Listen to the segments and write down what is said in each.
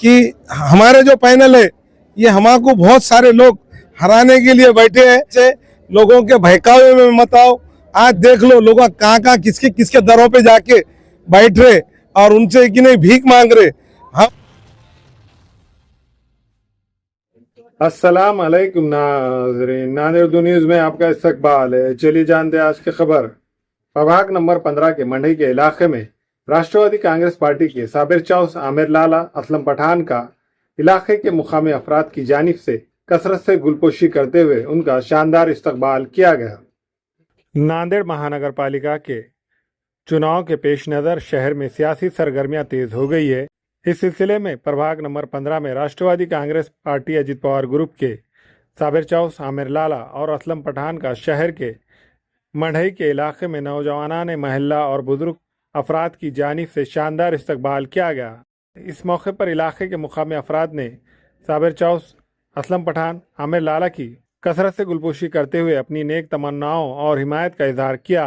कि हमारे जो पैनल है ये हमको बहुत सारे लोग हराने के लिए बैठे हैं। लोगों के बहकावे में मत आओ। आज देख लो लोग कहाँ किसके किसके दरों पे जाके बैठ रहे और उनसे कि नहीं भीख मांग रहे। हम अस्सलाम वालेकुम नाज़रीन, नादिर दो न्यूज़ में आपका इस्तकबाल है। चलिए जानते हैं आज की खबर। प्रभाग नंबर 15 के मंडी के इलाके में राष्ट्रवादी कांग्रेस पार्टी के साबिर चौस, आमिर लाला, असलम पठान का इलाके के मुकामी अफराद की जानिब से कसरत से गुलपोशी करते हुए उनका शानदार इस्तकबाल किया गया। नांदेड़ महानगर पालिका के चुनाव के पेश नज़र शहर में सियासी सरगर्मियां तेज हो गई है। इस सिलसिले में प्रभाग नंबर 15 में राष्ट्रवादी कांग्रेस पार्टी अजित पवार ग्रुप के साबिर चौस, आमिर लाला और असलम पठान का शहर के मढ़ई के इलाके में नौजवानान महल्ला और बुजुर्ग अफराद की जानिब से शानदार इस्तकबाल किया गया। इस मौके पर इलाके के मुकामी अफराद ने साबिर चौस, असलम पठान, आमिर लाला की कसरत से गुलपोशी करते हुए अपनी नेक तमन्नाओं और हिमायत का इजहार किया।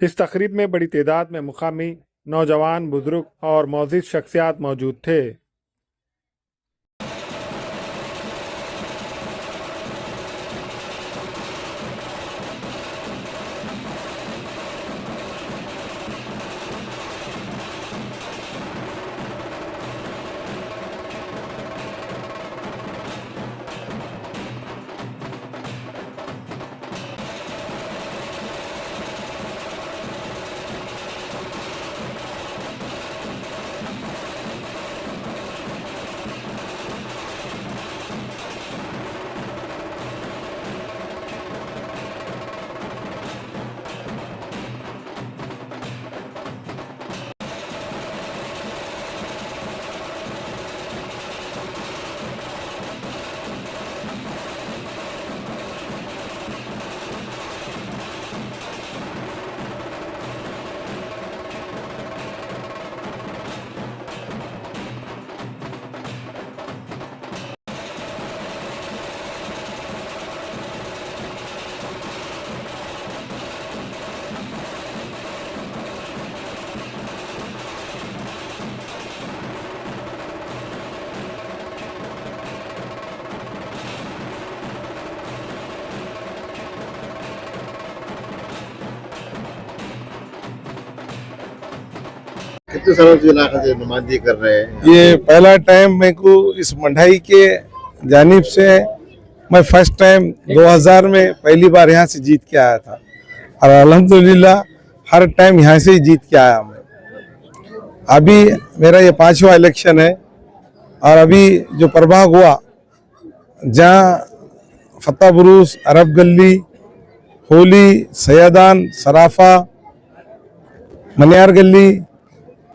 इस तकरीब में बड़ी तादाद में मुकामी नौजवान, बुजुर्ग और मौजूद शख्सियात मौजूद थे। कितने सालों से इलाके से नुमाइंदगी कर रहे हैं? ये पहला टाइम मेरे को इस मंडाई के जानिब से, मैं फर्स्ट टाइम 2000 में पहली बार यहाँ से जीत के आया था और अल्हम्दुलिल्लाह हर टाइम यहाँ से ही जीत के आया मैं। अभी मेरा ये 5वां इलेक्शन है और अभी जो प्रभाग हुआ जहाँ फतेह बुरुज, अरब गली, होली, सैयदान, सराफा, मनियार गली,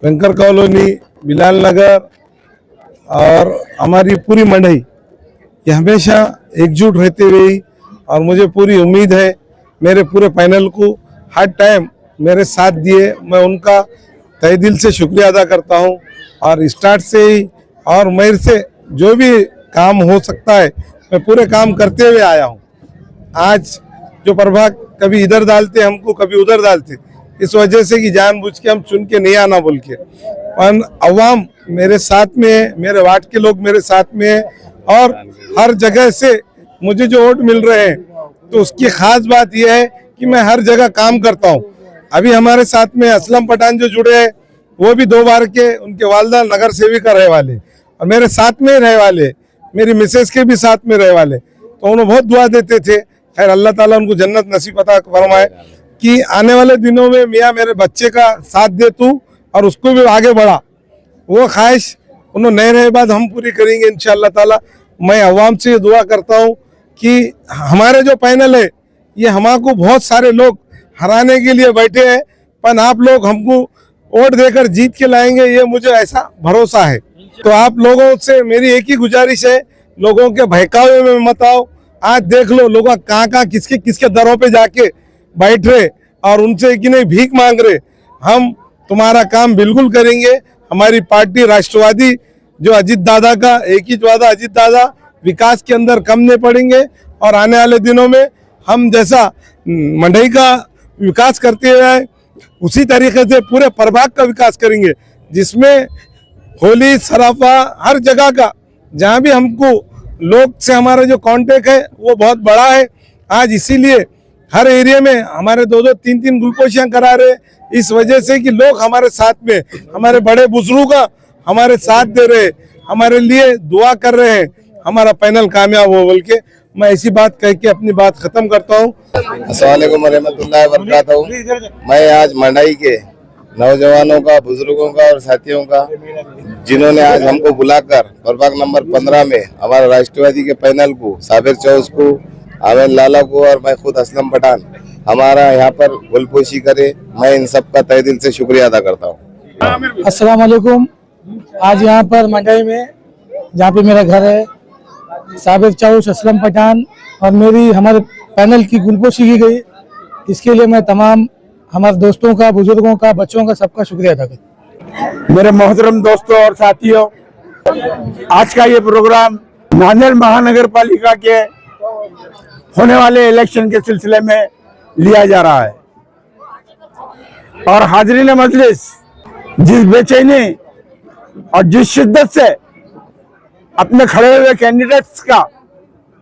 वेंकर कॉलोनी, बिलाल नगर और हमारी पूरी मंडई ये हमेशा एकजुट रहते हुए, और मुझे पूरी उम्मीद है मेरे पूरे पैनल को हर टाइम मेरे साथ दिए, मैं उनका तहे दिल से शुक्रिया अदा करता हूं। और स्टार्ट से ही और मेरे से जो भी काम हो सकता है मैं पूरे काम करते हुए आया हूं। आज जो प्रभाग कभी इधर डालते हमको, कभी उधर डालते, इस वजह से कि जानबूझ के हम चुन के नहीं आना बोल के, पर अवाम मेरे साथ में है, मेरे वार्ड के लोग मेरे साथ में है और हर जगह से मुझे जो वोट मिल रहे हैं तो उसकी खास बात यह है कि मैं हर जगह काम करता हूं। अभी हमारे साथ में असलम पठान जो जुड़े हैं वो भी 2 बार के, उनके वालदा नगर सेविका रहे वाले और मेरे साथ में रहे वाले, मेरी मिसेज के भी साथ में रहे वाले, तो उन्होंने बहुत दुआ देते थे। खैर अल्लाह ताला उनको जन्नत नसीब अता फरमाए कि आने वाले दिनों में मियाँ मेरे बच्चे का साथ दे तू और उसको भी आगे बढ़ा। वो ख्वाहिश उन्होंने नए रहे बाद हम पूरी करेंगे इंशाअल्लाह ताला। मैं अवाम से ये दुआ करता हूँ कि हमारे जो पैनल है ये हमको बहुत सारे लोग हराने के लिए बैठे हैं, पर आप लोग हमको वोट देकर जीत के लाएंगे, ये मुझे ऐसा भरोसा है। तो आप लोगों से मेरी एक ही गुजारिश है, लोगों के बहकावे में मत आओ। आज देख लो लोग कहाँ किसके किसके दरों पे जाके बैठ रहे और उनसे कि नहीं भीख मांग रहे। हम तुम्हारा काम बिल्कुल करेंगे। हमारी पार्टी राष्ट्रवादी जो अजीत दादा का एक ही वादा, अजीत दादा विकास के अंदर कम नहीं पड़ेंगे और आने वाले दिनों में हम जैसा मंडई का विकास करते हुए उसी तरीके से पूरे प्रभाग का विकास करेंगे, जिसमें होली सराफा हर जगह का, जहाँ भी हमको लोग से हमारा जो कांटेक्ट है वो बहुत बड़ा है। आज इसीलिए हर एरिया में हमारे 2-2, 3-3 ग्लूकोशियाँ करा रहे, इस वजह से कि लोग हमारे साथ में, हमारे बड़े बुजुर्ग हमारे साथ दे रहे, हमारे लिए दुआ कर रहे हैं, हमारा पैनल कामयाब हो बोल के मैं ऐसी बात कह के अपनी बात खत्म करता हूँ। अस्सलाम वालेकुम रहमतुल्लाहि व बरकातहू। मैं आज मंडाई के नौजवानों का, बुजुर्गों का और साथियों का, जिन्होंने आज हमको बुलाकर प्रभाग नंबर 15 में हमारा राष्ट्रवादी के पैनल को, साबिर चौस को, आमिर लाला को और मैं खुद असलम पठान हमारा यहाँ पर गुलपोशी करे, मैं इन सब का तहे दिल से शुक्रिया अदा करता हूँ। अस्सलाम वालेकुम। आज यहाँ पर मंडाई में, जहाँ पे मेरा घर है, साबिर चौस, असलम पठान और हमारे पैनल की गुलपोशी की गई। इसके लिए मैं तमाम हमारे दोस्तों का, बुजुर्गों का, बच्चों का, सबका शुक्रिया अदा करता हूँ। मेरे मोहतरम दोस्तों और साथियों, आज का ये प्रोग्राम नांदेड़ महानगर पालिका के होने वाले इलेक्शन के सिलसिले में लिया जा रहा है और हाज़रीन मजलिस जिस बेचैनी और जिस शिद्दत से अपने खड़े हुए कैंडिडेट्स का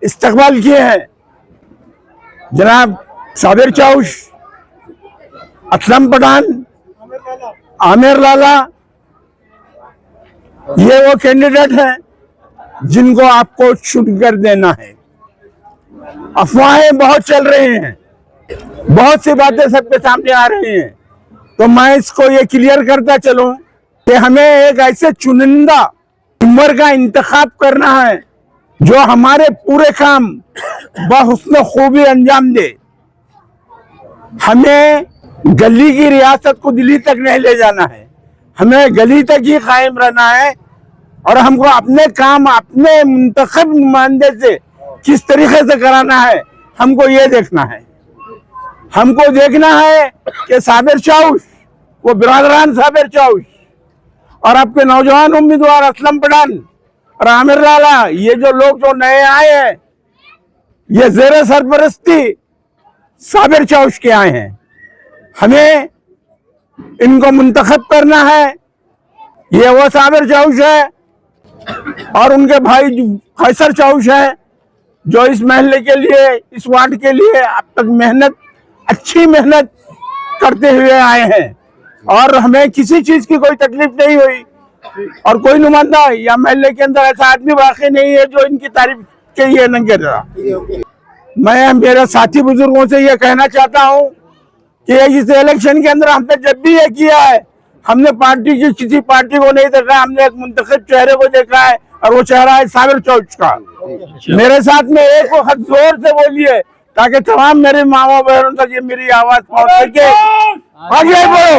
इस्तकबाल किए हैं, जनाब साबिर चौस, असलम पठान, आमिर लाला, ये वो कैंडिडेट हैं जिनको आपको चुनकर देना है। अफवाहें बहुत चल रही हैं, बहुत सी बातें सबके सामने आ रही हैं, तो मैं इसको ये क्लियर करता चलूं कि हमें एक ऐसे चुनिंदा उम्र का इंतखाब करना है जो हमारे पूरे काम बहुस्न खूबी अंजाम दे। हमें गली की रियासत को दिल्ली तक नहीं ले जाना है, हमें गली तक ही कायम रहना है और हमको अपने काम अपने मुंतखब नुमाइंदे से किस तरीके से कराना है, हमको ये देखना है। हमको देखना है कि साबिर चौस, वो बिरादरान साबिर चौस और आपके नौजवान उम्मीदवार असलम पठान और आमिर लाला, ये जो लोग जो नए आए हैं, ये ज़ेरे सरपरस्ती साबिर चौस के आए हैं। हमें इनको मुंतखब करना है। ये वो साबिर चौस है और उनके भाई कैसर चौस है जो इस महल्ले के लिए, इस वार्ड के लिए अब तक अच्छी मेहनत करते हुए आए हैं और हमें किसी चीज की कोई तकलीफ नहीं हुई और कोई नुमाइंदा या महल्ले के अंदर ऐसा आदमी वाकई नहीं है जो इनकी तारीफ के ये नहीं कर रहा। मैं मेरे साथी बुजुर्गों से ये कहना चाहता हूँ कि इस इलेक्शन के अंदर हमने जब भी ये किया है, हमने पार्टी की किसी पार्टी को नहीं देखा, हमने एक मुंतखब चेहरे को देखा है और वो चेहरा है साबिर चौस का। मेरे साथ में एक वक्त जोर से बोलिए ताकि तमाम मेरे मामा बहनों तक ये मेरी आवाज पहुंच सके। आगे बढ़ो।